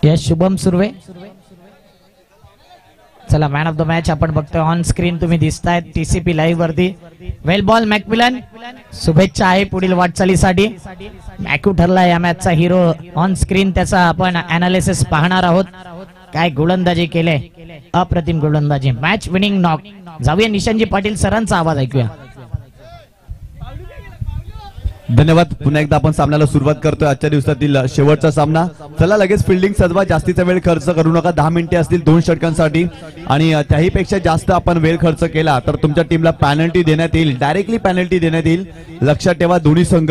Yes Shubham Surve. चला man of the match आपण बघतोय ऑन स्क्रीन तुम्ही दिसतायत टीसीपी लाईव्ह वरती. वेल बॉल मॅकमिलन. शुभेच्छा आहे पुढील वाटचालीसाठी. मॅक्यू ठरला या मॅचचा हिरो. ऑन स्क्रीन त्याचा आपण अनालिसिस पाहणार आहोत. काय गोलंदाजी केले, अप्रतिम गोलंदाजी. Match winning knock. जाऊया निशांजी पाटील सरांचा आवाज ऐकूया. धन्यवाद. पुन्हा एकदा आपण सामन्याला सुरुवात करतोय. आजच्या दिवसातील शेवटचा सामना. चला लगेच फिल्डिंग सजवा. जास्तीचा वेळ खर्च करू नका. 10 मिनिटे असतील 2 षटकांसाठी आणि त्याही पेक्षा जास्त आपण वेळ खर्च केला तर तुमच्या टीमला पेनल्टी देण्यात येईल. डायरेक्टली पेनल्टी देण्यात येईल. लक्षात ठेवा दोन्ही संघ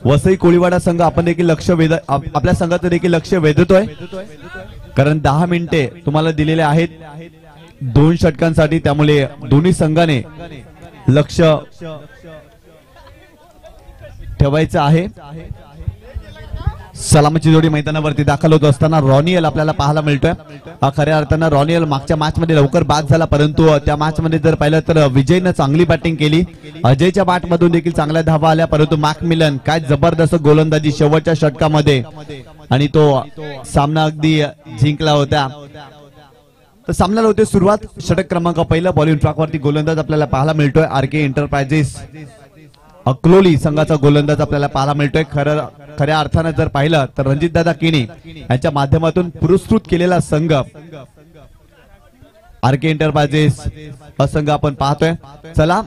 वसई कोळीवाडा संघ आपण देखील आपल्या संघाचं देखील लक्ष वेधतोय कारण 10 मिनिटे तुम्हाला दिलेले आहेत 2 षटकांसाठी. त्यामुळे दोन्ही संघाने लक्ष ठेवायचं आहे. सलामीची जोडी मैदानावरती दाखल होत असताना रॉनियल आपल्याला पाहायला मिळतोय. खऱ्या अर्थानं रॉनियल मागच्या मॅच मध्ये लवकर बाद झाला परंतु त्या मॅच मध्ये जर पाहिलं तर विजयनं चांगली बॅटिंग केली. अजयच्या बॅट मधून देखील चांगल्या धावा आल्या परंतु मॅकमिलन काय जबरदस्त गोलंदाजी शेवटच्या षटकामध्ये आणि तो सामना अगदी जिंकला होता. तर सामन्याला होते सुरुवात. षटक क्रमांक पहिला बॉलिंग ट्रॅकवरती गोलंदाज आपल्याला पाहायला मिळतोय आरके एंटरप्राइजेस अकलोली संघाचा गोलंदाज आपल्याला पाहायला मिळतोय. खऱ्या अर्थानं जर पाहिलं तर रणजितदादा किणी यांच्या माध्यमातून पुरस्कृत केलेला संघ आरके एंटरप्राइजेस हा संघ आपण पाहतोय. चला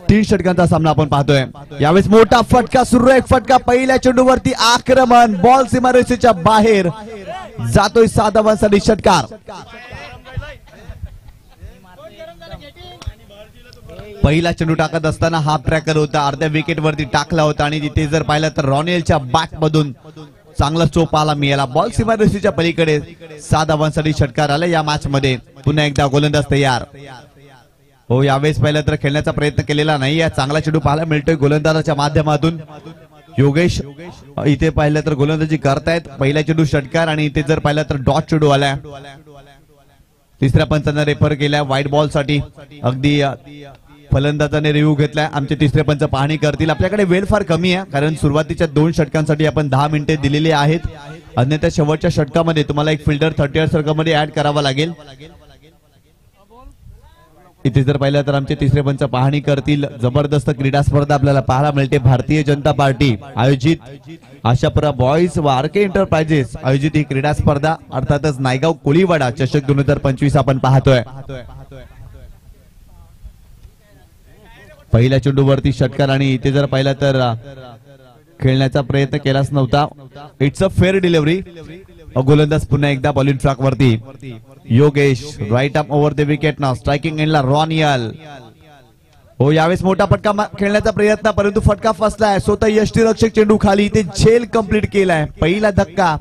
3 षटकांचा सामना आपण पाहतोय. यावेळेस मोठा फटका सुरू आहे. फटका पहिल्या चेंडूवरती आक्रमण. बॉल सीमारेषेच्या बाहेर जातोय. 7 धावांसाठी षटकार. पहिला चेंडू टाकत असताना हाफ ट्रॅकर होता. अर्ध्या विकेट वरती टाकला होता आणि तिथे जर पाहिलं तर रॉनियलच्या बॅट मधून चांगला चोप आला मिळाला. बॉल सीमारेषेच्या पलीकडे 7 धावांसाठी षटकार आला या मॅच मध्ये. पुन्हा एकदा गोलंदाज तयार. हो यावेळेस पाहिलं तर खेळण्याचा प्रयत्न केलेला नाही. या चांगला चेंडू पाहायला मिळतोय गोलंदाजाच्या माध्यमातून. योगेश इथे पाहिलं तर गोलंदाजी करतायत. पहिला चेंडू षटकार आणि इथे जर पाहिलं तर डॉट चेंडू आलाय. तिसऱ्या पंचांना रेफर केल्या व्हाईट बॉल साठी. अगदी फलंदाजाने रिव्ह्यू घेतलाय. आमचे तिसरे पंच पाहणी करतील. आपल्याकडे वेळ फार कमी आहे कारण सुरुवातीच्या 2 षटकांसाठी आपण 10 मिनिटे दिलेली आहेत. अन्यथा शेवटच्या षटकामध्ये तुम्हाला एक फिल्डर 30 सर्कलमध्ये ऍड करावा लागेल. इथे जर पाहिलं तर आमचे तिसरे पंच पाहणी करतील. जबरदस्त क्रीडा स्पर्धा आपल्याला पाहायला मिळते. भारतीय जनता पार्टी आयोजित आशापुरा बॉईज व आरके एंटरप्राइजेस आयोजित ही क्रीडा स्पर्धा अर्थातच नायगाव कोळीवाडा चषक 2025 आपण पाहतोय. पहिल्या चेंडूवरती षटकार आणि इथे जर पाहिलं तर खेळण्याचा प्रयत्न केलाच नव्हता. It's a fair delivery. गोलंदाज पुन्हा एकदा बॉलिंग ट्रॅक वरती. Yogesh right arm over the wicket ना. स्ट्रायकिंग एंडला रॉनियल. हो यावेळेस मोठा फटका खेळण्याचा प्रयत्न परंतु फटका फसलाय. स्वतः यष्टीरक्षक चेंडू खाली इथे झेल कंप्लीट केलाय. पहिला धक्का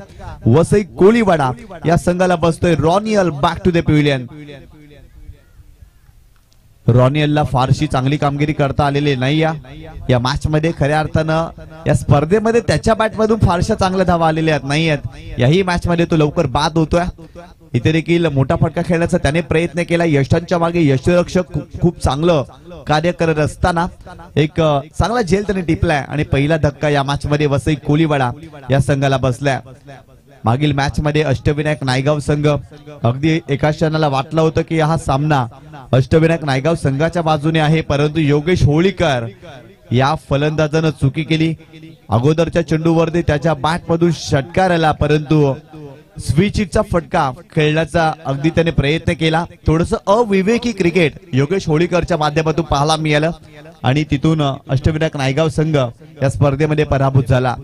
वसई कोळीवाडा या संघाला बसतोय. रॉनियल बॅक टू द पॅव्हिलियन. रॉनियलला फारशी चांगली कामगिरी करता आलेली नाही या मॅच मध्ये. खऱ्या अर्थानं या स्पर्धेमध्ये त्याच्या बॅट मधून फारशा चांगल्या धावा आलेल्या नाहीयेत. याही मॅच मध्ये तो लवकर बाद होतोय. इथे देखील मोठा फटका खेळण्याचा त्याने प्रयत्न केला. यशांच्या मागे यष्टीरक्षक खूप चांगलं कार्य करत असताना एक चांगला झेल त्याने टिपलाय आणि पहिला धक्का या मॅच मध्ये वसई कोळीवाडा या संघाला बसलाय. मागील मॅच मध्ये अष्टविनायक नायगाव संघ अगदी एका क्षणाला वाटलं होतं की हा सामना अष्टविनायक नायगाव संघाच्या बाजूने आहे परंतु योगेश होळीकर या फलंदाजानं चुकी केली. अगोदरच्या चेंडूवरती त्याच्या बॅट मधून षटकार आला परंतु स्विचचा फटका खेळण्याचा अगदी त्याने प्रयत्न केला. थोडस अविवेकी क्रिकेट योगेश होळीकरच्या माध्यमातून पाहायला मिळालं आणि तिथून अष्टविनायक नायगाव संघ या स्पर्धेमध्ये पराभूत झाला.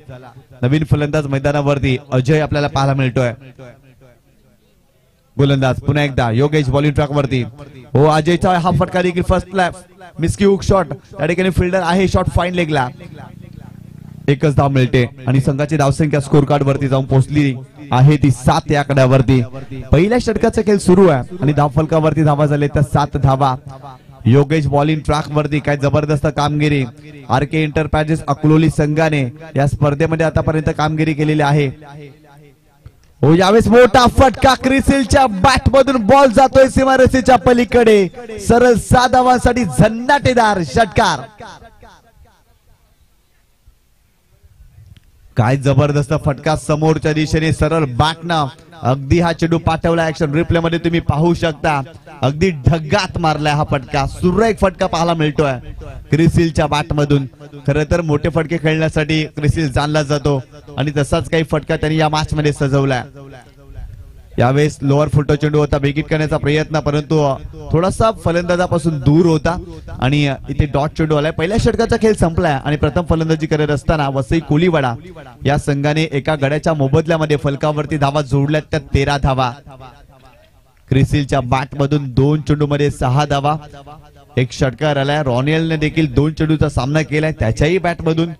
नवीन फलंदाज मैदानावरती अजय आपल्याला पाहायला मिळतोय. गोलंदाज पुन्हा एकदा योगेश बॉलिंग ट्रॅक वरती. हो अजयचा हा फटका देखील फर्स्ट मिस्की हुक शॉट. त्या ठिकाणी फिल्डर आहे. शॉट फाईन लेगला. एकच धाव मिळते आणि संघाची धावसंख्या स्कोर कार्ड वरती जाऊन पोहोचली आहे ती 7 या आकड्यावरती. पहिल्या षटकाचा खेळ सुरू आहे आणि धावफलकावरती धावा झाले त्या 7 धावा. योगेश बॉलिंग ट्रॅक वरती काय जबरदस्त कामगिरी आरके एंटरप्राइजेस अकलोली संघाने या स्पर्धेमध्ये आतापर्यंत कामगिरी केलेली आहे. हो यावेळेस मोठा फटका क्रिसिलच्या बॅट मधून बॉल जातोय सीमारेषेच्या पलीकडे. सरळ 7 धावांसाठी झन्नाटेदार षटकार. काय जबरदस्त फटका समोरच्या दिशेने सरळ बाटणं, अगदी हा चेंडू पाठवला. ऍक्शन रिप्ले मध्ये तुम्ही पाहू शकता, अगदी ढगात मारलाय हा फटका. सुरेख फटका पाहायला मिळतोय क्रिसिलच्या बॅट मधून. खरं तर मोठे फटके खेळण्यासाठी क्रिसिल जाणला जातो आणि तसाच काही फटका त्यांनी या मॅच मध्ये सजवलाय. यावेळेस लोअर फुटो चेंडू होता, बेगीट करण्याचा प्रयत्न, परंतु थोडासा फलंदाजापासून दूर होता आणि इथे डॉट चेंडू आलाय. पहिल्या षटकाचा खेळ संपलाय आणि प्रथम फलंदाजी करत असताना वसई कोलीवाडा या संघाने एका गड्याच्या मोबदल्यामध्ये फलकावरती धावा जोडल्यात, त्या 13 धावा. क्रिसिलच्या बॅट मधून 2 चेंडू मध्ये 6 धावा. एक षटकार आलाय. रॉनियलने देखील 2 चेंडूचा सामना केलाय, त्याच्याही बॅट मधून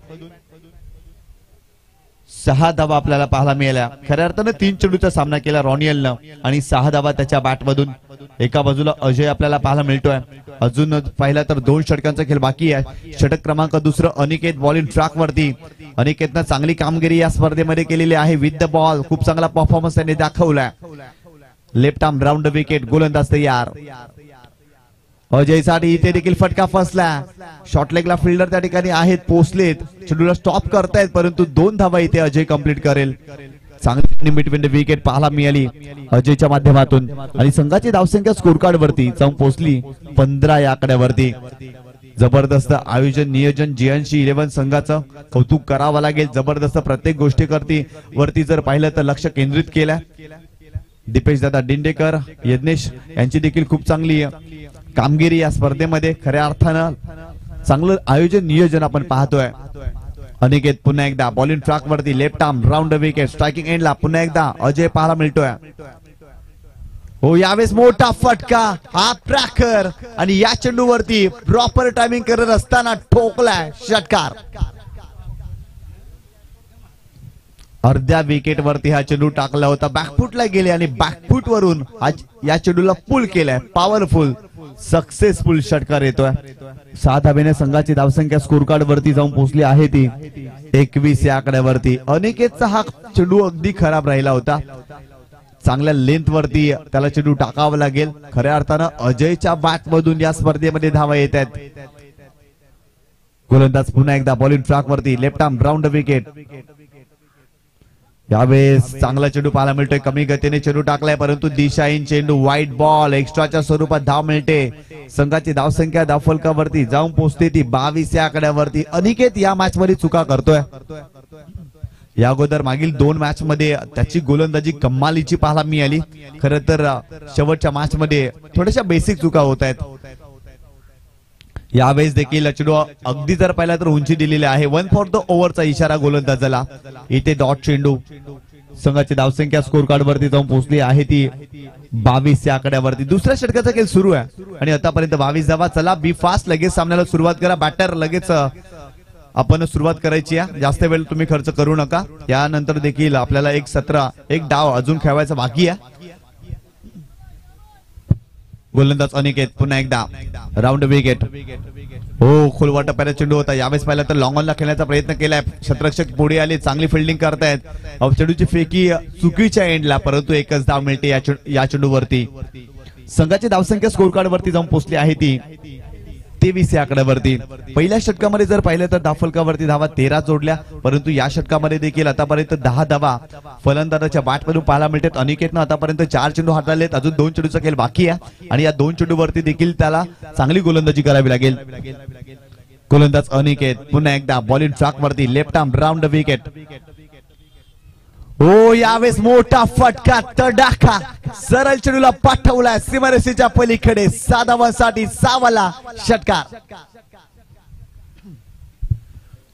6 धावा आपल्याला पाहायला मिळाल्या. खऱ्या अर्थानं 3 चेंडूचा सामना केला रॉनियलनं आणि 6 धावा त्याच्या बॅट मधून. एका बाजूला अजय आपल्याला पाहायला मिळतोय. अजून पाहिला तर 2 षटकांचा खेळ बाकी आहे. षटक क्रमांक 2 अनिकेत बॉलिंग ट्रॅक वरती. अनिकेतनं चांगली कामगिरी या स्पर्धेमध्ये केलेली आहे. विथ द बॉल खूप चांगला परफॉर्मन्स त्यांनी दाखवलाय. लेफ्ट आर्म राऊंड विकेट, गोलंदाज तयार. अजय साठी इथे देखील फटका फसला. शॉर्ट लेगला फिल्डर त्या ठिकाणी आहेत, पोहोचलेत, चेंडूला स्टॉप करतायत, परंतु 2 धावा इथे अजय कंप्लीट करेल. चांगली बिटवीन द विकेट पाहायला मिळाली अजयच्या माध्यमातून आणि संघाची धावसंख्या स्कोर कार्ड वरती जाऊन पोहोचली 15 या आकड्यावरती. जबरदस्त आयोजन नियोजन GNC 11 संघाचं कौतुक करावं लागेल. जबरदस्त प्रत्येक गोष्टीवरती जर पाहिलं तर लक्ष केंद्रित केलं. दीपेश दादा दिंडेकर, यज्ञेश यांची देखील खूप चांगली कामगिरी या स्पर्धेमध्ये. खऱ्या अर्थानं चांगलं आयोजन नियोजन आपण पाहतोय. अनिकेत पुन्हा एकदा बॉलिंग ट्रॅक वरती, left arm round wicket, striking एंडला पुन्हा एकदा अजय पाहायला मिळतोय. हो, यावेळेस मोठा फटका, हा ट्रॅकर आणि या चेंडूवरती प्रॉपर टायमिंग करत असताना ठोकलाय षटकार. अर्ध्या विकेट वरती हा चेंडू टाकला होता, बॅकफुटला गेले आणि बॅकफुट वरून या चेंडूला पुल केलाय. पॉवरफुल सक्सेसफुल षटकार येतोय. 6 धावेने संघाची धावसंख्या स्कोर कार्ड वरती जाऊन पोहोचली आहे ती 21 या आकड्यावरती. अनिकेतचा हा चेंडू अगदी खराब राहिला होता. चांगल्या लेंथ वरती त्याला चेंडू टाकावा लागेल. खऱ्या अर्थानं अजयच्या बॅट मधून या स्पर्धेमध्ये धावा येत आहेत. गोलंदाज पुन्हा एकदा बॉलिंग ट्रॅक वरती, लेफ्ट आर्म राऊंड विकेट. यावेळेस चांगला चेंडू पाहायला मिळतोय. कमी गतीने चेंडू टाकलाय, परंतु दिशाहीन चेंडू, व्हाईट बॉल, एक्स्ट्राच्या स्वरूपात धाव मिळते. संघाची धावसंख्या धावफलकावरती जाऊन पोहोचते ती 22 या आकड्यावरती. अनिकेत या मॅच मध्ये चुका करतोय. या अगोदर मागील 2 मॅच मध्ये त्याची गोलंदाजी कमालीची पाहायला मिळाली. खरं तर शेवटच्या मॅच मध्ये थोड्याशा बेसिक चुका होत आहेत. यावेळेस देखील चेंडू अगदी जर पाहिला तर उंची दिलेली आहे. 1 फॉर द ओव्हरचा इशारा गोलंदाजाला. इथे डॉट चेंडू. संघाची धावसंख्या स्कोर कार्ड वरती जाऊन पोहोचली आहे ती 22 या आकड्यावरती. दुसऱ्या षटकाचा खेळ सुरू आहे आणि आतापर्यंत 22 धावा. चला बी फास्ट, लगेच सामन्याला सुरुवात करा. बॅटर लगेच आपण सुरुवात करायची आहे. जास्त वेळ तुम्ही खर्च करू नका. यानंतर देखील आपल्याला एक डाव अजून खेळवायचा बाकी आहे. गोलंदाज अनिकेत पुन्हा एकदा राऊंड विकेट. हो, खोलवा टप्प्याला चेंडू होता. यावेळेस पाहिला तर लॉंग ऑनला खेळण्याचा प्रयत्न केलाय. क्षेत्ररक्षक पुढे आले, चांगली फिल्डिंग करतायत. चेंडूची फेकी चुकीच्या एंडला, परंतु एकच धाव मिळते या चेंडूवरती. संघाची धावसंख्या स्कोर कार्ड वरती जाऊन पोहोचली आहे ती 23 या आकड्यावरती. पहिल्या षटकामध्ये जर पाहिलं तर धावफलकावरती धावा 13 जोडल्या, परंतु या षटकामध्ये देखील आतापर्यंत 10 धावा फलंदाजाच्या बॅटमधून पाहायला मिळतात. अनिकेतनं आतापर्यंत 4 चेंडू हाताळलेत. अजून 2 चेंडूचा खेळ बाकी आहे आणि या 2 चेंडूवरती देखील त्याला चांगली गोलंदाजी करावी लागेल. गोलंदाज अनिकेत पुन्हा एकदा बॉलिंग ट्रॅक वरती, लेफ्ट आर्म राऊंड विकेट. हो, यावेळेस मोठा फटका, तडाखा, सरळ चेंडूला पाठवलाय सीमारेषेच्या पलीकडे. 6 धावांसाठी 6वाला षटकार.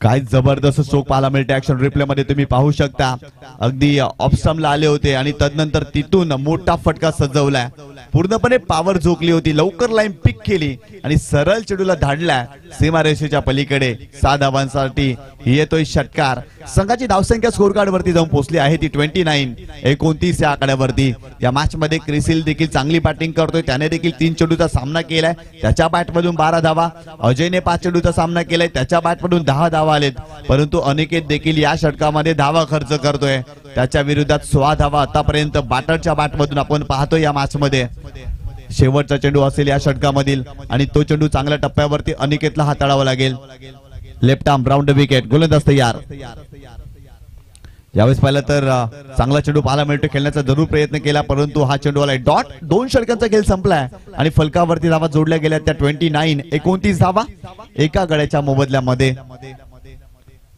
काय जबरदस्त स्ट्रोक पाहायला मिळते. ऍक्शन रिप्ले मध्ये तुम्ही पाहू शकता. अगदी ऑफस्टम्पला आले होते आणि तदनंतर तिथून मोठा फटका सजवलाय. पूर्णपणे पॉवर झोकली होती, लवकर लाईन पिक केली आणि सरळ चेंडूला धाडलाय सीमारेषेच्या पलीकडे. 6 धावांसाठी येतोय षटकार. संघाची धावसंख्या स्कोर कार्ड वरती जाऊन पोहोचली आहे ती 29 या आकड्यावरती. या मॅच मध्ये क्रिसिल देखील चांगली बॅटिंग करतोय. त्याने देखील 3 चेंडूचा सामना केलाय, त्याच्या बॅटमधून 12 धावा. अजयने 5 चेंडूचा सामना केलाय, त्याच्या बॅटमधून 10 धावा आलेत. परंतु अनिकेत देखील या षटकामध्ये धावा खर्च करतोय. त्याच्या विरोधात 16 धावा आतापर्यंत बॅटरच्या बॅटमधून आपण पाहतोय या मॅच मध्ये. शेवटचा चेंडू असेल या षटकामधील आणि तो चेंडू चांगल्या टप्प्यावरती अनिकेतला हाताळावा लागेल. Left arm round wicket. गोलंदाज तयार. यावेळेस पाहिलं तर चांगला चेंडू पाहायला मिळतो, खेळण्याचा जरूर प्रयत्न केला परंतु हा चेंडू आलाय डॉट. 2 षटकांचा खेळ संपलाय आणि फलकावरती धावा जोडल्या गेल्या त्या 29 धावा एका गड्याच्या मोबदल्यामध्ये.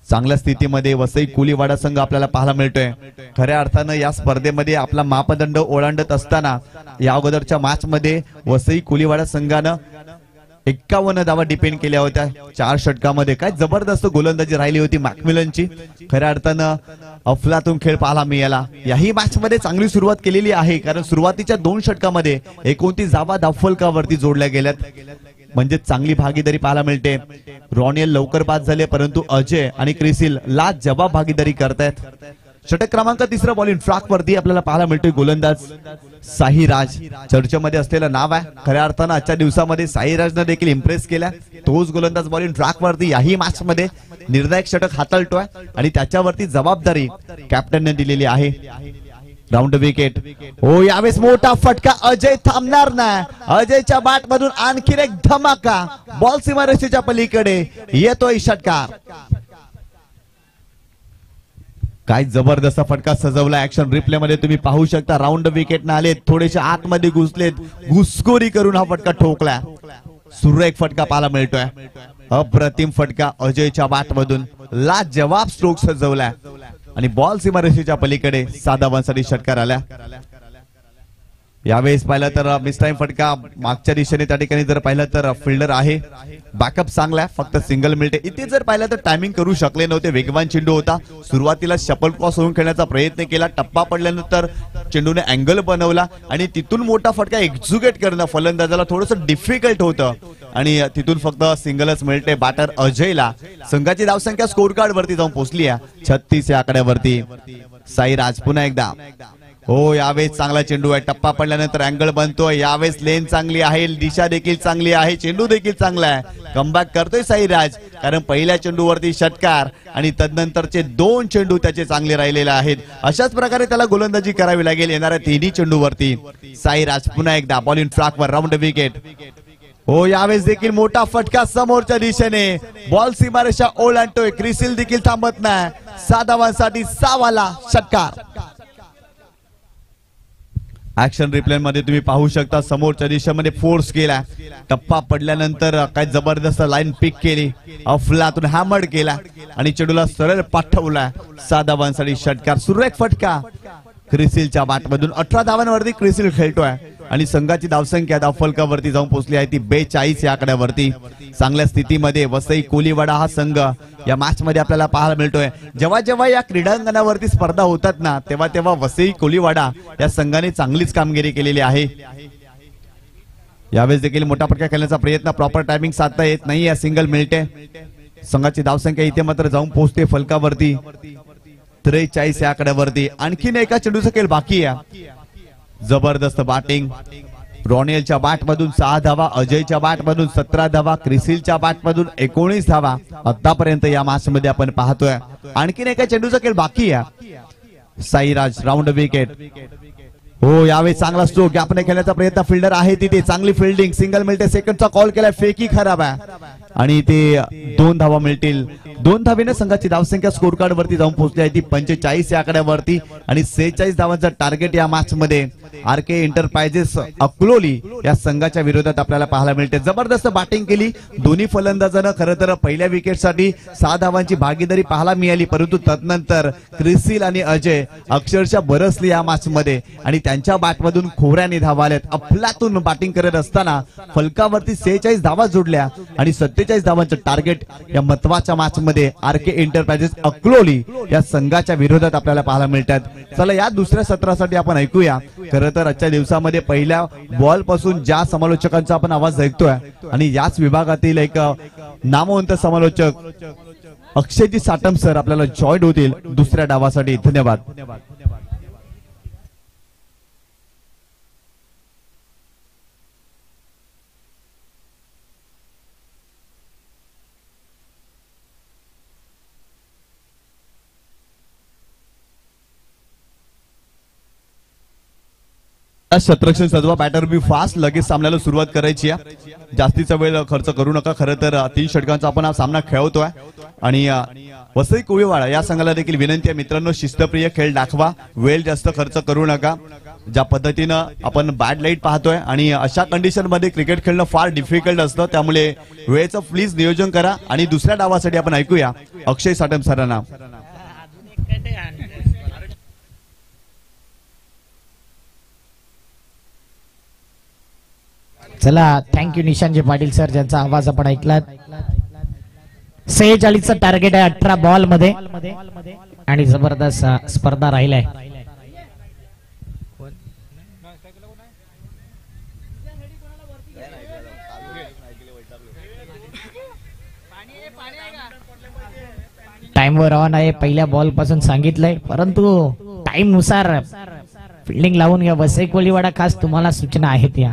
चांगल्या स्थितीमध्ये वसई कोलीवाडा संघ आपल्याला पाहायला मिळतोय. खऱ्या अर्थानं या स्पर्धेमध्ये आपला मापदंड ओलांडत असताना या अगोदरच्या मॅच मध्ये वसई कोलीवाडा संघानं 51 धावा डिपेंड केल्या होत्या 4 षटकामध्ये. काय जबरदस्त गोलंदाजी राहिली होती मॅकमिलनची. खऱ्या अर्थानं अफलातून खेळ पाहायला मिळाला. याही मॅच मध्ये चांगली सुरुवात केलेली आहे कारण सुरुवातीच्या 2 षटकामध्ये 29 धावा धावफलकावरती जोडल्या गेल्यात, म्हणजे चांगली भागीदारी पाहायला मिळते. रॉनियल लवकर बाद झाले परंतु अजय आणि क्रिसिल लाजवाब भागीदारी करतायत. षटक क्रमांक 3 बॉलिंग ट्रॅक वरती आपल्याला पाहायला मिळतोय गोलंदाज साहिराज. चर्चेमध्ये असलेलं नाव आहे. खऱ्या अर्थानं आजच्या दिवसामध्ये साहिराजनं देखील इम्प्रेस केला. तोच गोलंदाज बॉलिंग ट्रॅक वरती याही मॅच मध्ये निर्णायक षटक हाताळतोय आणि त्याच्यावरती जबाबदारी कॅप्टनने दिलेली आहे. Round wicket. हो यावेळेस मोठा फटका, अजय थांबणार नाही. अजयच्या बॅट मधून आणखीन एक धमाका, बॉल सीमारेषेच्या पलीकडे येतोय षटकार. काय जबरदस्त फटका सजवला. ऍक्शन रिप्ले मध्ये तुम्ही पाहू शकता. राऊंड विकेट न आलेत, थोडेसे आतमध्ये घुसलेत, घुसखोरी करून हा फटका ठोकला. सुरेख फटका पाहायला मिळतोय. अप्रतिम फटका अजयच्या बॅट मधून, लाजवाब स्ट्रोक सजवला आणि बॉल सीमारेषेच्या पलीकडे 7 धावांसाठी षटकार आला. यावेळेस पाहिलं तर मिस टाइम फटका मागच्या दिशेने त्या ठिकाणी जर पाहिलं तर फिल्डर आहे, बॅकअप चांगला, फक्त सिंगल मिळते. इथे जर पाहिलं तर टायमिंग करू शकले नव्हते. वेगवान चेंडू होता. सुरुवातीला शपल क्रॉस होऊन खेळण्याचा प्रयत्न केला, टप्पा पडल्यानंतर चेंडूने अँगल बनवला आणि तिथून मोठा फटका एक्झिक्यूट करणं फलंदाजाला थोडंसं डिफिकल्ट होतं आणि तिथून फक्त सिंगलच मिळते बॅटर अजयला. संघाची धावसंख्या स्कोर कार्ड वरती जाऊन पोहोचली आहे 36 या आकड्यावरती. साईराज पुन्हा एकदा. हो यावेळेस चांगला चेंडू आहे, टप्पा पडल्यानंतर अँगल बनतोय. यावेळेस लेन चांगली आहे, दिशा देखील चांगली आहे, चेंडू देखील चांगला आहे. कमबॅक करतोय साईराज कारण पहिल्या चेंडूवरती षटकार आणि तदनंतरचे 2 चेंडू त्याचे चांगले राहिलेले आहेत. अशाच प्रकारे त्याला गोलंदाजी करावी लागेल येणाऱ्या 3 चेंडूवरती. साईराज पुन्हा एकदा बॉलिंग ट्रॅकवर. Round wicket. हो यावेळेस देखील मोठा फटका समोरच्या दिशेने, बॉल सीमारेषा ओलांडतोय. क्रिसिल देखील थांबत नाही. 7 धावांसाठी 6 वाला षटकार. ऍक्शन रिप्ले मध्ये तुम्ही पाहू शकता समोरच्या दिशेमध्ये फोर्स केला, टप्पा पडल्यानंतर काय जबरदस्त लाईन पिक केली, अफलातून हॅमर्ड केला आणि चेंडूला सरळ पाठवला. 7 धावांसाठी षटकार. सुरेख फटका क्रिसिलच्या बॅटमधून. 18 धावांवरती क्रिसिल खेळतोय आणि संघाची धावसंख्या धावफलकावरती जाऊन पोहोचली आहे ती 42 या आकड्यावरती. चांगल्या स्थितीमध्ये वसई कोलीवाडा हा संघ या मॅच मध्ये आपल्याला पाहायला मिळतोय. जेव्हा जेव्हा या क्रीडांगणावरती स्पर्धा होतात ना तेव्हा तेव्हा वसई कोलीवाडा या संघाने चांगलीच कामगिरी केलेली आहे. यावेळेस देखील मोठा फटका खेळण्याचा प्रयत्न, प्रॉपर टायमिंग साधता येत नाही. या सिंगल मिळते. संघाची धावसंख्या इथे मात्र जाऊन पोहोचते फलकावरती 43 या आकड्यावरती. आणखीन एका चेंडूचा खेळ बाकी आहे. जबरदस्त बॅटिंग. रॉनियलच्या बॅट मधून 6 धावा, अजयच्या बॅट मधून 17 धावा, क्रिसिलच्या बॅट मधून 19 धावा आतापर्यंत या मॅच मध्ये आपण पाहतोय. आणखीन एका चेंडूचा खेळ बाकी आहे. साईराज. Round wicket. हो यावेळी चांगला स्ट्रोक गॅपने खेळण्याचा प्रयत्न, फिल्डर आहे तिथे, चांगली फिल्डिंग, सिंगल मिळते. सेकंडचा कॉल केलाय, फेकी खराब आहे आणि ते 2 धावा मिळतील. 2 धावेने संघाची धावसंख्या स्कोर कार्ड वरती जाऊन पोहोचली आहे ती 45 या आकड्यावरती आणि 46 धावांचा टार्गेट या मॅच मध्ये RK एंटरप्राइजेस अकलोली या संघाच्या विरोधात आपल्याला पाहायला मिळते. जबरदस्त बॅटिंग केली दोन्ही फलंदाजांना. खरं तर पहिल्या विकेटसाठी 6 धावांची भागीदारी पाहायला मिळाली परंतु तदनंतर क्रिसिल आणि अजय अक्षरशः बरसली या मॅच मध्ये आणि त्यांच्या बॅटमधून खोऱ्याने धावा आल्यात. अफलातून बॅटिंग करत असताना फलकावरती 46 धावा जोडल्या आणि 47 धावांचं टार्गेट या महत्वाच्या मॅच मध्ये RK एंटरप्राइजेस अकलोली या संघाच्या विरोधात आपल्याला पाहायला मिळतात. चला या दुसऱ्या सत्रासाठी आपण ऐकूया. खरं तर आजच्या दिवसामध्ये पहिल्या बॉल पासून ज्या समालोचकांचा आपण आवाज ऐकतोय आणि याच विभागातील एक नामवंत समालोचक अक्षयजी साटम सर आपल्याला जॉईन होतील दुसऱ्या डावासाठी. धन्यवाद. शतरक्षण सजवा, बॅटर बी फास्ट, लगेच सामन्याला सुरुवात करायची आहे. जास्तीचा वेळ खर्च करू नका. खरं तर 3 षटकांचा आपण हा सामना खेळवतोय आणि वसई कोळीवाडा या संघाला देखील विनंती आहे मित्रांनो, शिस्तप्रिय खेळ दाखवा, वेळ जास्त खर्च करू नका. ज्या पद्धतीनं आपण बॅड लाईट पाहतोय आणि अशा कंडिशन मध्ये क्रिकेट खेळणं फार डिफिकल्ट असतं, त्यामुळे वेळेचं प्लीज नियोजन करा. आणि दुसऱ्या डावासाठी आपण ऐकूया अक्षय साटम सरांना. चला, थँक्यू निशांजी पाटील सर, ज्यांचा आवाज आपण ऐकलात. 46 टार्गेट आहे 18 बॉल मध्ये आणि जबरदस्त स्पर्धा राहिलाय. टाइमवर ऑन आहे, पहिल्या बॉल पासून सांगितलंय, परंतु टाइम नुसार फिल्डिंग लावून घ्या. वसई कोळीवाडा खास तुम्हाला सूचना आहेत. या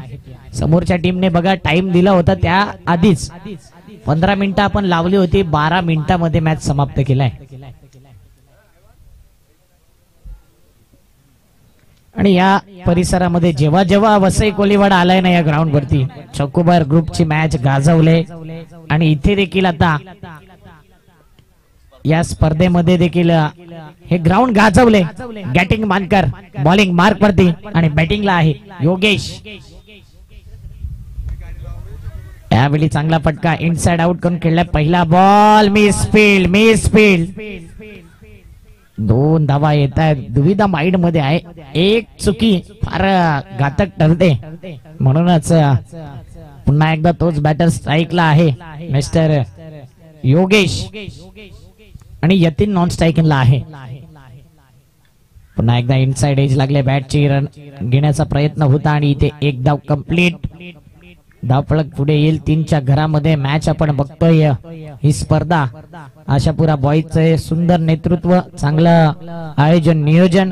समोरच्या टीमने बघा टाइम दिला होता, त्या आधीच 15 मिनिटं आपण लावली होती, 12 मिनिटांमध्ये मॅच समाप्त केलाय. आणि या परिसरामध्ये जेव्हा जेव्हा वसई कोळीवाडा आलाय ना या ग्राउंड वरती, चोकोबार ग्रुपची मॅच गाजवले आणि इथे देखील आता या स्पर्धेमध्ये देखील हे ग्राउंड गाजवले. बॅटिंग मानकर, बॉलिंग मार्क वरती आणि बॅटिंगला आहे योगेश. यावेळी चांगला फटका इनसाइड आउट करून खेळलाय. पहिला बॉल मिस फील्ड. 2 धावा येत आहेत. दुविधा माइंड मध्ये आहे, एक चुकी फार घातक ठरते. म्हणूनच पुन्हा एकदा तोच बॅटर स्ट्राईकला आहे मिस्टर योगेश आणि यतीन नॉन स्ट्रायकिंगला आहे. पुन्हा एकदा इनसाइड एज लागले, बॅटची रन घेण्याचा प्रयत्न होता आणि इथे एक धाव कंप्लीट. धावफलक पुढे येईल 3च्या घरामध्ये. मॅच आपण बघतोय, ही स्पर्धा आशापुरा बॉईजचे सुंदर नेतृत्व, चांगलं आयोजन नियोजन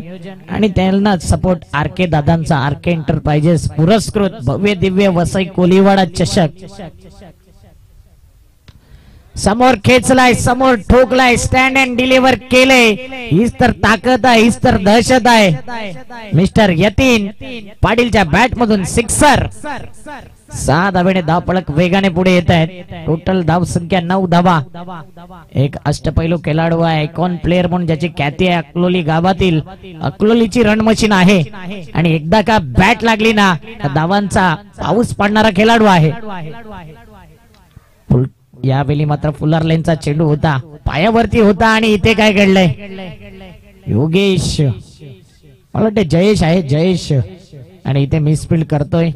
आणि त्यांना सपोर्ट आरके दादांचा, आरके एंटरप्राइजेस पुरस्कृत भव्य दिव्य वसई कोळीवाडा चषक. समोर खेचलाय, समोर ठोकलाय, स्टँड अँड डिलिव्हर केले. हीच तर ताकद आहे, हीच तर दहशत आहे. मिस्टर यतीन पाटीलच्या बॅट मधून सिक्सर. 6 धावेने धावफलक वेगाने पुढे येत आहेत. टोटल धाव संख्या 9 धावा. एक अष्टपैलू खेळाडू आहे, आयकॉन प्लेअर म्हणून ज्याची ख्याती आहे. अकलोली गावातील अकलोलीची रन मशीन आहे आणि एकदा का बॅट लागली ना धावांचा पाऊस पाडणारा खेळाडू आहे. यावेळी मात्र फुलर लेनचा चेंडू होता, पायावरती होता आणि इथे काय घडलंय, योगेश, मला वाटतं जयेश आहे, जयेश, आणि इथे मिसफील्ड करतोय.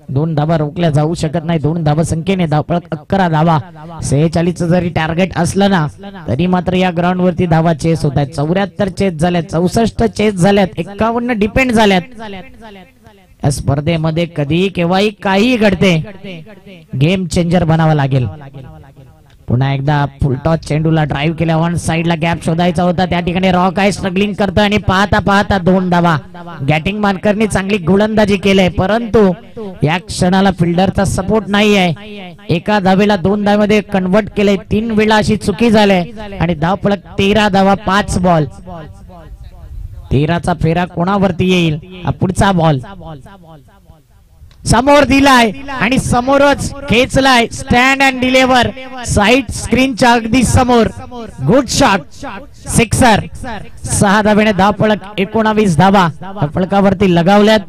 2 धावा रोखल्या जाऊ शकत नाही. 2 धावा संख्येने धावफलक 11 धावा. 46 जरी टार्गेट असलं ना तरी मात्र या ग्राउंड वरती धावा चेस होत आहेत. 74 चेस झाल्यात, 64 चेस झाल्यात, 51 डिपेंड झाल्यात. या स्पर्धेमध्ये कधी केव्हाही काही घडते. गेम चेंजर बनावा लागेल. पुन्हा एकदा फुलटॉस चेंडूला ड्राईव्ह केल्या, वन साइडला गॅप शोधायचा होता. त्या ठिकाणी रॉक आहे स्ट्रगलिंग करतो आणि पाहता पाहता 2 धावा. बॅटिंग मानकरनी चांगली गोलंदाजी केली, परंतु या क्षणाला फिल्डरचा सपोर्ट नाही आहे. एका धावेला 2 धावेमध्ये कन्वर्ट केले, 3 वेळा अशी चुकी झाली आणि धावफलक 13 धावा 5 बॉल. 13चा फेरा कोणावरती येईल हा पुढचा बॉल. समोर दिलाय आणि समोरच खेचलाय, स्टँड अँड डिलिव्हर, साइड स्क्रीनच्या अगदी समोर. Good shot, sixer. 6 धावेने धावफलक 19 धावा फलकावरती लगावल्यात.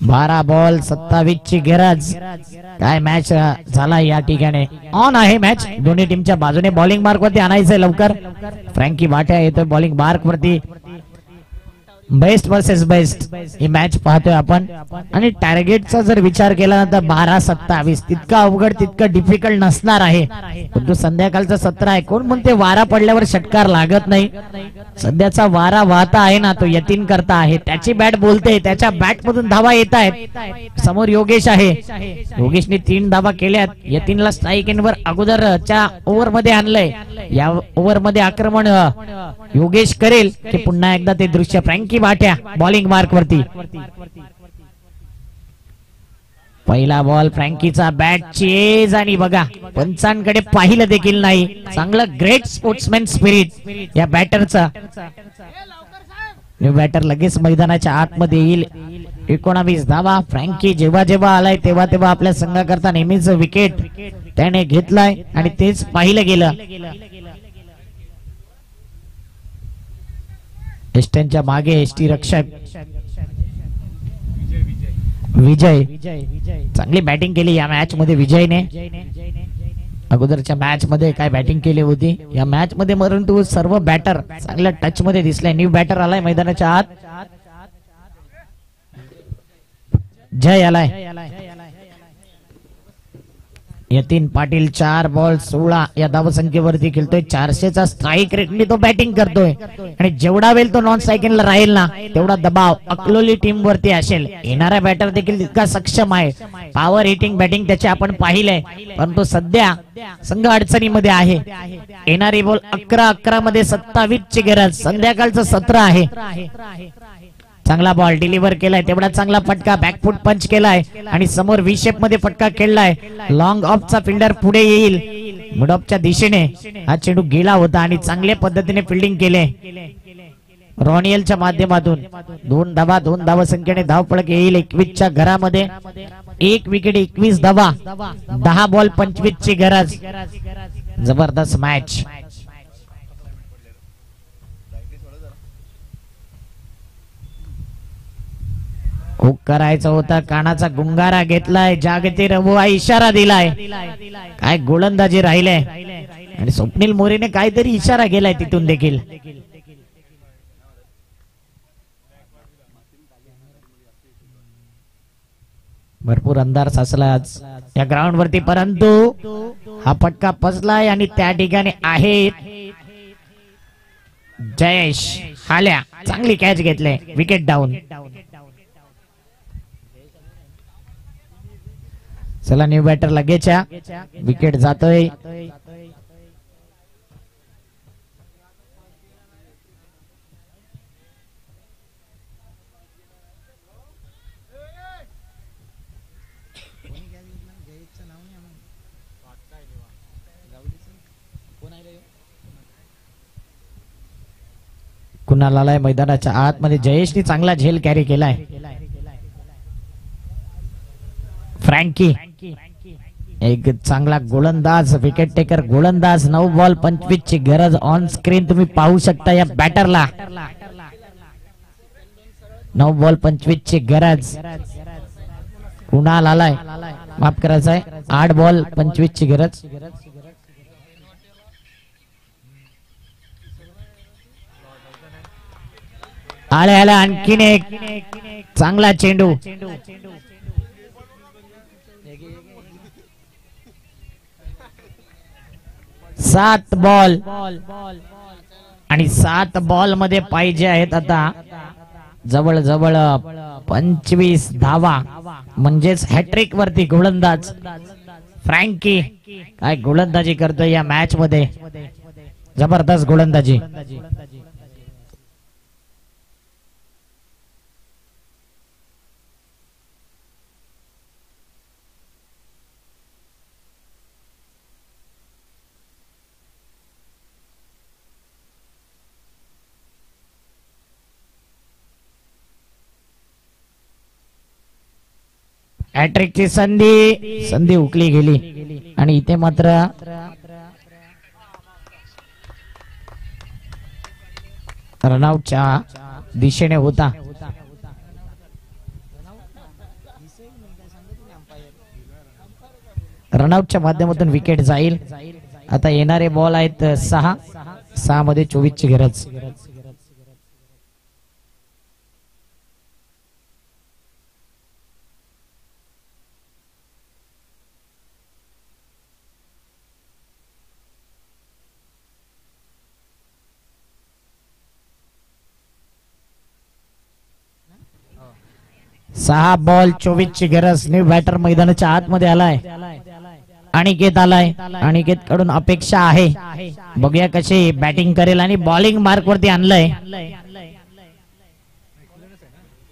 12 बॉल 27 ची गरज. काय मॅच झाला या ठिकाणी. ऑन आहे मॅच, दोन्ही टीमच्या बाजूने. बॉलिंग मार्क वरती आणायचंय लवकर. फ्रँकी भाट्या येतोय बॉलिंग मार्क वरती. बेस्ट वर्सेस बेस्ट ही मॅच पाहतोय आपण. आणि टार्गेटचा जर विचार केला तर 12-27 तितका अवघड, तितकं डिफिकल्ट नसणार आहे. परंतु संध्याकाळचं सत्र आहे. कोण म्हणते वारा पडल्यावर षटकार लागत नाही. सध्याचा वारा वाहता आहे ना तो यतीन करता आहे. त्याची बॅट बोलते, त्याच्या बॅट मधून धावा येत आहेत. समोर योगेश आहे, योगेशने 3 धावा केल्यात. यतीनला स्ट्राईक एंडवर अगोदरच्या ओव्हर मध्ये आणलंय. या ओव्हर मध्ये आक्रमण योगेश करेल की पुन्हा एकदा ते दृश्य. फ्रँकी भाट्या बॉलिंग मार्क वरती. पहिला बॉल फ्रँकीचा, बॅट चेज आणि बघा पंचांकडे पाहिलं देखील नाही. चांगलं ग्रेट स्पोर्ट्समॅन स्पिरिट या बॅटरचा. न्यू बॅटर लगेच मैदानाच्या आतमध्ये येईल 19 धावा. फ्रँकी जेव्हा जेव्हा आलाय तेव्हा तेव्हा आपल्या संघाकरता नेहमीच विकेट त्याने घेतलाय आणि तेच पाहिलं गेलं. एस्टनच्या मागे एसटी रक्षक विजय चांगली बॅटिंग केली या मॅच मध्ये विजयने. अगोदरच्या मॅच मध्ये काय बॅटिंग केली होती या मॅच मध्ये, परंतु सर्व बॅटर चांगल्या टच मध्ये दिसलाय. न्यू बॅटर आलाय मैदानाच्या आत, जय आलाय. यतीन पाटील 4 बॉल 16 या धावसंख्येवरती खेळतोय. 400चा स्ट्राईक रेटने तो बॅटिंग करतोय आणि जेवढा वेळ तो नॉन स्ट्रायकिंगला राहील ना तेवढा दबाव अकलोली टीम वरती असेल. येणारा बॅटर देखील तितका सक्षम आहे. पॉवर हिटिंग बॅटिंग त्याची आपण पाहिलंय, परंतु सध्या संघ अडचणीमध्ये आहे. येणारी बॉल 11 मध्ये 27 ची गरज. संध्याकाळचं सत्र आहे. चांगला बॉल डिलिव्हर केलाय, तेवढा चांगला फटका बॅकफुट पंच केलाय आणि समोर व्ही शेप मध्ये फटका खेळलाय. लॉंग ऑफचा फिल्डर पुढे येईल. मिड ऑफच्या दिशेने हा चेंडू गेला होता आणि चांगल्या पद्धतीने फिल्डिंग केले रॉनियलच्या माध्यमातून. 2 धावा संख्येने धावफलक येईल 21च्या घरामध्ये. 1 विकेट 21 धावा. 10 बॉल 25 ची गरज. जबरदस्त मॅच. हुक करायचा होता, कानाचा गुंगारा घेतलाय. जागती रघुवा इशारा दिलाय. काय गोलंदाजी राहिले आणि स्वप्नील मोरेने काहीतरी इशारा केलाय तिथून देखील. भरपूर अंधार साचला आज या ग्राउंड वरती, परंतु हा फटका फसलाय आणि त्या ठिकाणी आहेत जयेश हाल्या. चांगली कॅच घेतले, विकेट डाऊन. चला न्यू बॅटर लगेच विकेट जातोय. कुणाल आलाय मैदानाच्या आतमध्ये. जयेशने चांगला झेल कॅरी केलाय. फ्रँकी एक चांगला गोलंदाज, विकेट टेकर गोलंदाज. 9 बॉल 25 ची गरज. ऑन स्क्रीन तुम्ही पाहू शकता या बॅटरला. 9 बॉल 25 ची गरज. कुणाल आलाय, माफ करायचं आहे, 8 बॉल 25 ची गरज. आले आणखीन एक चांगला चेंडू. 7 बॉल आणि 7 बॉल मध्ये पाहिजे आहेत आता जवळ जवळ 25 धावा, म्हणजेच हॅट्रिक वरती गोलंदाज फ्रँकी काय गोलंदाजी करतोय या मॅच मध्ये. जबरदस्त गोलंदाजी. हॅट्रिकची संधी उकली गेली आणि इथे मात्र रनआउटच्या दिशेने होता. रनआउटच्या माध्यमातून विकेट जाईल. आता येणारे बॉल आहेत 6 मध्ये 24 ची गरज. सहा बॉल 24 ची गरज. न्यू बॅटर मैदानाच्या आतमध्ये आलाय. अनिकेत आलाय. अनिकेत कडून अपेक्षा आहे, बघूया कशी बॅटिंग करेल आणि बॉलिंग मार्क वरती आणलंय.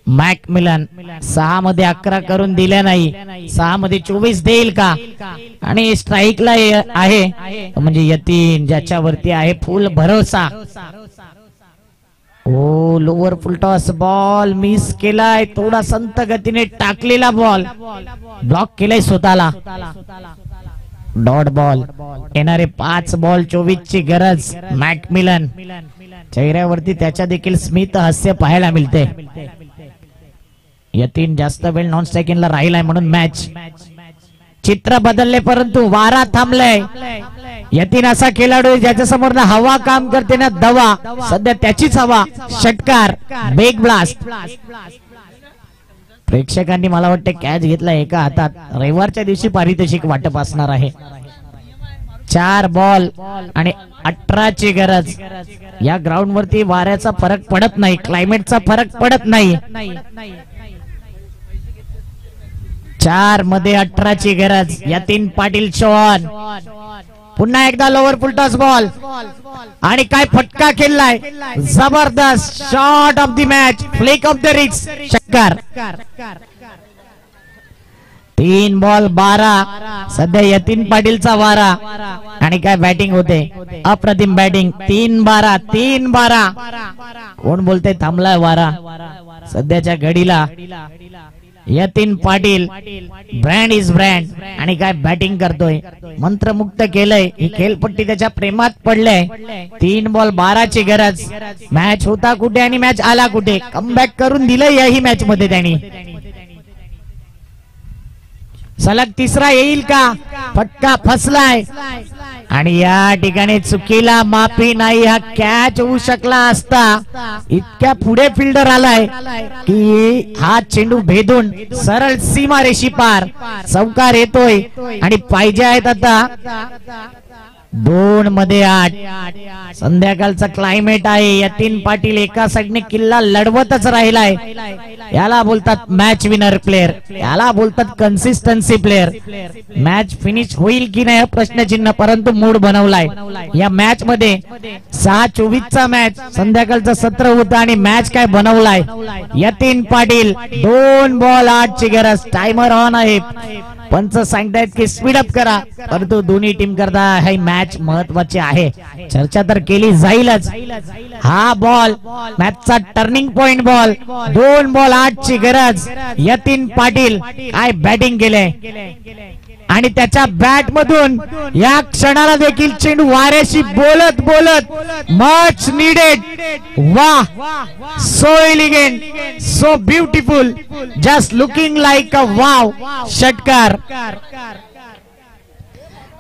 मॅकमिलन 6 मध्ये 11 करून दिल्या नाही, 6 मध्ये 24 देईल का? आणि स्ट्राईकला आहे म्हणजे यतीन ज्याच्यावरती आहे फुल भरोसा. ओ लोअर फुलटॉस बॉल मिस केलाय, थोडा संत गतीने टाकलेला बॉल ब्लॉक केलाय स्वतःला. Dot ball. येणारे 5 बॉल 24 ची गरज मॅकमिलन. चेहऱ्यावरती त्याच्या देखील स्मित हास्य पाहायला मिळते. यतीन जास्त वेळ नॉन स्ट्रायकिंगला राहिलाय म्हणून मॅच चित्र बदलले, परंतु वारा थांबलाय. यतीन असा खेळाडू ज्याच्या समोर हवा काम करते ना दवा, सध्या त्याचीच हवा. षटकार, बिग ब्लास्ट. प्रेक्षकांनी मला वाटतं कॅच घेतला एका हातात. रविवारच्या दिवशी पारितोषिक वाटप असणार आहे. 4 बॉल आणि 18 ची गरज. या ग्राउंड वरती वाऱ्याचा फरक पडत नाही, क्लायमेटचा फरक पडत नाही. 4 मध्ये 18 ची गरज. यतीन पाटील शॉन. पुन्हा एकदा लोअर फुलटॉस बॉल आणि काय फटका खेळलाय. जबरदस्त shot of the match, flick of the wrist. षटकार. 3 बॉल 12. सध्या यतीन पाटीलचा वारा आणि काय बॅटिंग होते, अप्रतिम बॅटिंग. 3-12 3-12. कोण बोलते थांबलाय वारा. सध्याच्या घडीला Yatin Patil brand is brand आणि काय बॅटिंग करतोय. मंत्रमुक्त केलंय. ही खेळपट्टी त्याच्या प्रेमात पडलंय. 3 बॉल 12 ची गरज. मॅच होता कुठे आणि मॅच आला कुठे. कमबॅक करून दिलं याही मॅच मध्ये त्यांनी. सलग तिसरा येईल का. फटका फसलाय आणि या ठिकाणी चुकीला माफी नाही. हा कॅच होऊ शकला असता. इतक्या पुढे फिल्डर आलाय की हा चेंडू भेदून सरळ सीमा रेषी पार. चौकार येतोय आणि पाहिजे आहेत आता 2 मध्ये 8. संध्याकाळचा क्लायमेट आहे. यतीन पाटील एका साईडने किल्ला लढवतच राहिलाय. याला बोलतात मॅच विनर प्लेअर, याला बोलतात कन्सिस्टन्सी प्लेअर. मॅच फिनिश होईल की नाही प्रश्नचिन्ह, परंतु मूड बनवलाय. या मॅच मध्ये 6-24 चा मॅच संध्याकाळचं सत्र होतं आणि मॅच काय बनवलाय. यतीन पाटील 2 बॉल 8 ची गरज. टायमर ऑन आहे. पंच सांगतायत की स्पीड अप करा, परंतु दोन्ही टीम करता ही मॅच महत्वाची आहे. चर्चा तर केली जाईलच. हा बॉल मॅचचा टर्निंग पॉइंट बॉल. 2 बॉल 8 ची गरज. यतीन पाटील काय बॅटिंग केले आणि त्याच्या बॅट मधून या क्षणाला देखील चेंडू वाऱ्याशी बोलत बोलत मच नीडेड. वाह, so elegant, so beautiful, just looking like a wow. षटकार.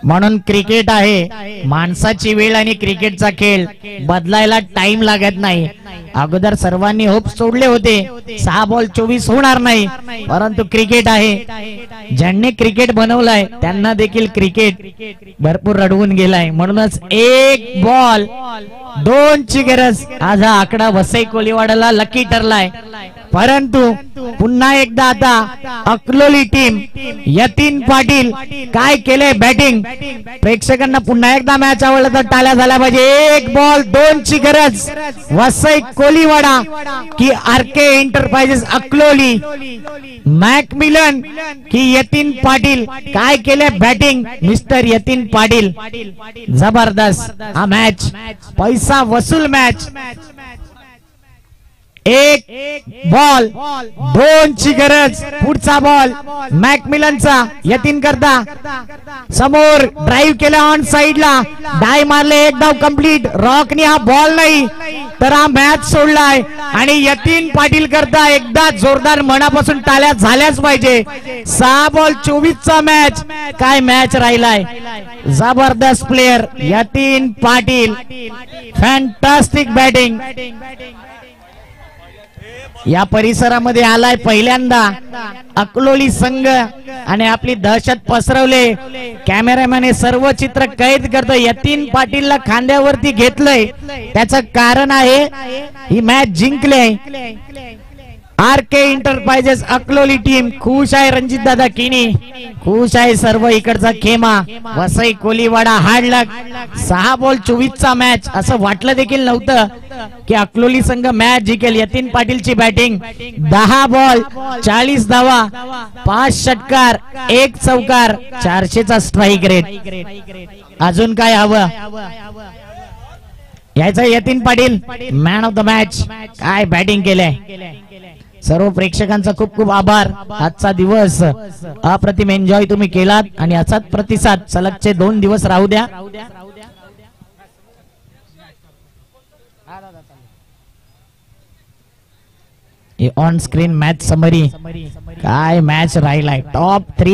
म्हणून क्रिकेट आहे माणसाची वेळ आणि क्रिकेटचा खेळ बदलायला टाइम लागत नाही. अगोदर सर्वांनी होप सोडले होते 6 बॉल 24 होणार नाही, परंतु क्रिकेट आहे. ज्यांनी क्रिकेट बनवलाय त्यांना देखील क्रिकेट भरपूर रडवून गेलाय. म्हणूनच 1 बॉल 2 ची गरज. आज हा आकडा वसई कोलीवाडाला लकी ठरलाय. परंतु पुन्हा एकदा आता अकलोली टीम, यतीन पाटील काय केले बॅटिंग. प्रेक्षकांना पुन्हा एकदा मॅच आवडला तर टाळ्या झाल्या पाहिजे. 1 बॉल 2 ची गरज. वसई कोलीवाडा की आरके एंटरप्राइजेस अकलोली. मॅकमिलन की यतीन पाटील काय केले बॅटिंग. मिस्टर यतीन पाटील. जबरदस्त हा मॅच, पैसा वसूल मॅच. 1 बॉल 2 ची गरज. पुढचा बॉल मॅकमिलनचा. यतीन करता समोर ड्राईव्ह केला ऑन साइडला, डाय मारले, 1 धाव कंप्लीट. रॉकनी हा बॉल नाही तर हा मॅच सोडलाय आणि यतीन पाटील करता एकदा जोरदार मनापासून टाळ्या झाल्याच पाहिजे. 6 बॉल 24 चा मॅच. काय मॅच राहिलाय. जबरदस्त player Yatin Patil. Fantastic batting. या परिसरामध्ये आलाय पहिल्यांदा अकलोली संघ आणि आपली दहशत पसरवले. कॅमेरामॅन हे सर्व चित्र कैद करतो. यतीन पाटीलला खांद्यावरती घेतलंय. त्याचं कारण आहे ही मॅच जिंकले. आरके एंटरप्राइजेस अकलोली टीम खुश आहे. रणजित दादा किनी खुश आहे. सर्व इकडचा खेमा. वसई कोलीवाडा हार्ड लक. 6 बॉल 24 चा मॅच. असं वाटलं देखील नव्हतं की अकलोली संघ मॅच जिंकेल. यतीन पाटीलची बॅटिंग. 10 बॉल 40 धावा, 5 षटकार, 1 चौकार, 400 चा स्ट्राईक रेट. अजून काय हवं. यायचं Yatin Patil man of the match. काय बॅटिंग केलंय. सर्व प्रेक्षकांचा खूप खूप आभार. आजचा दिवस अप्रतिम एन्जॉय तुम्ही केलात आणि असाच प्रतिसाद सलगचे 2 दिवस राहू द्या. On screen match summary. काय मॅच राहिलाय. टॉप 3